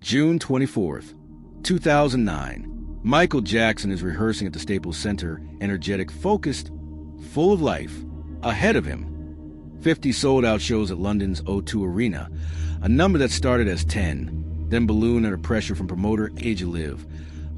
June 24th, 2009. Michael Jackson is rehearsing at the Staples Center, energetic, focused, full of life. Ahead of him, 50 sold-out shows at London's O2 Arena, a number that started as 10, then ballooned under pressure from promoter Age Live,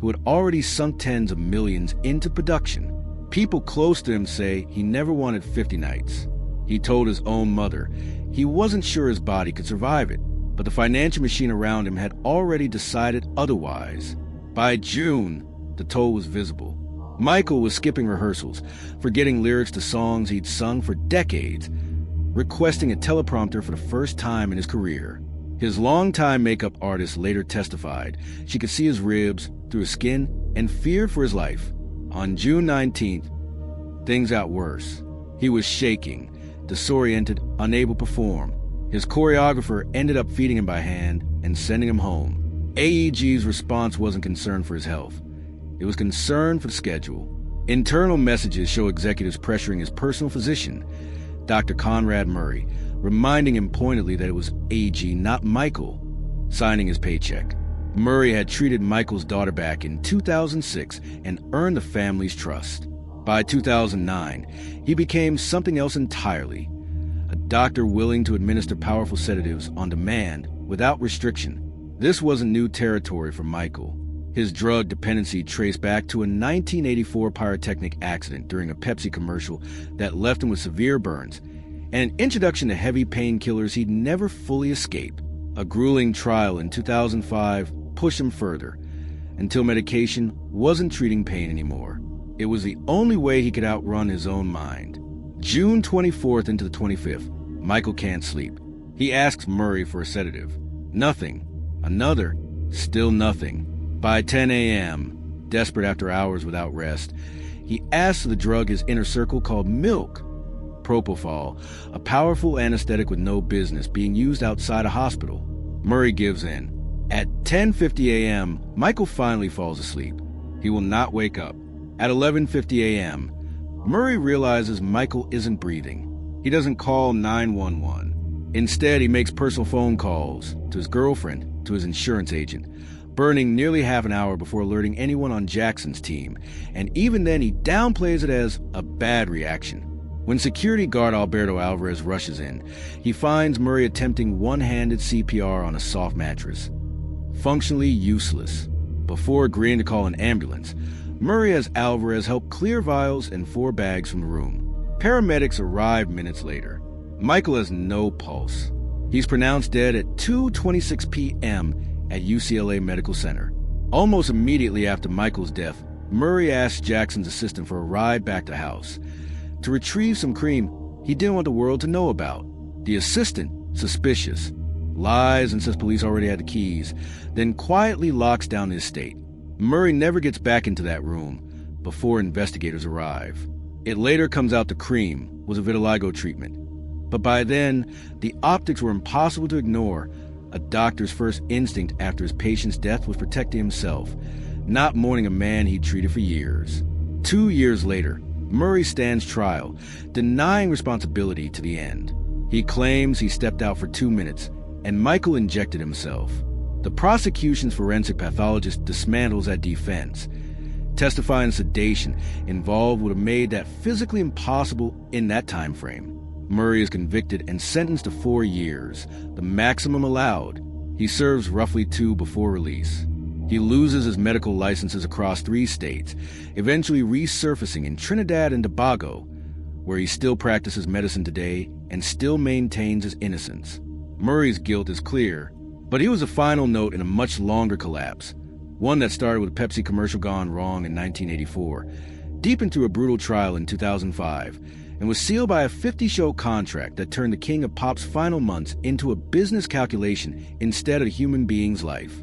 who had already sunk tens of millions into production. People close to him say he never wanted 50 nights. He told his own mother he wasn't sure his body could survive it, but the financial machine around him had already decided otherwise. By June, the toll was visible. Michael was skipping rehearsals, forgetting lyrics to songs he'd sung for decades, requesting a teleprompter for the first time in his career. His longtime makeup artist later testified she could see his ribs through his skin and feared for his life. On June 19th, things got worse. He was shaking, disoriented, unable to perform. His choreographer ended up feeding him by hand and sending him home. AEG's response wasn't concern for his health. It was concern for the schedule. Internal messages show executives pressuring his personal physician, Dr. Conrad Murray, reminding him pointedly that it was AEG, not Michael, signing his paycheck. Murray had treated Michael's daughter back in 2006 and earned the family's trust. By 2009, he became something else entirely. A doctor willing to administer powerful sedatives on demand without restriction. This wasn't new territory for Michael. His drug dependency traced back to a 1984 pyrotechnic accident during a Pepsi commercial that left him with severe burns, and an introduction to heavy painkillers he'd never fully escaped. A grueling trial in 2005 pushed him further, until medication wasn't treating pain anymore. It was the only way he could outrun his own mind. June 24th into the 25th, Michael can't sleep. He asks Murray for a sedative. Nothing. Another. Still nothing. By 10 a.m., desperate after hours without rest, he asks for the drug his inner circle called milk. Propofol, a powerful anesthetic with no business being used outside a hospital. Murray gives in. At 10:50 a.m., Michael finally falls asleep. He will not wake up. At 11:50 a.m., Murray realizes Michael isn't breathing. He doesn't call 911. Instead, he makes personal phone calls to his girlfriend, to his insurance agent, burning nearly half an hour before alerting anyone on Jackson's team, and even then he downplays it as a bad reaction. When security guard Alberto Alvarez rushes in, he finds Murray attempting one-handed CPR on a soft mattress. Functionally useless. Before agreeing to call an ambulance, Murray has Alvarez help clear vials and 4 bags from the room. Paramedics arrive minutes later. Michael has no pulse. He's pronounced dead at 2:26 p.m. at UCLA Medical Center. Almost immediately after Michael's death, Murray asked Jackson's assistant for a ride back to the house to retrieve some cream he didn't want the world to know about. The assistant, suspicious, lies and says police already had the keys, then quietly locks down the estate. Murray never gets back into that room before investigators arrive. It later comes out the cream was a vitiligo treatment. But by then, the optics were impossible to ignore. A doctor's first instinct after his patient's death was protecting himself, not mourning a man he'd treated for years. 2 years later, Murray stands trial, denying responsibility to the end. He claims he stepped out for 2 minutes, and Michael injected himself. The prosecution's forensic pathologist dismantles that defense, testifying sedation involved would have made that physically impossible in that time frame. Murray is convicted and sentenced to 4 years, the maximum allowed. He serves roughly 2 before release. He loses his medical licenses across 3 states, eventually resurfacing in Trinidad and Tobago, where he still practices medicine today and still maintains his innocence. Murray's guilt is clear, but he was a final note in a much longer collapse, one that started with a Pepsi commercial gone wrong in 1984, deep into a brutal trial in 2005, and was sealed by a 50-show contract that turned the king of pop's final months into a business calculation instead of a human being's life.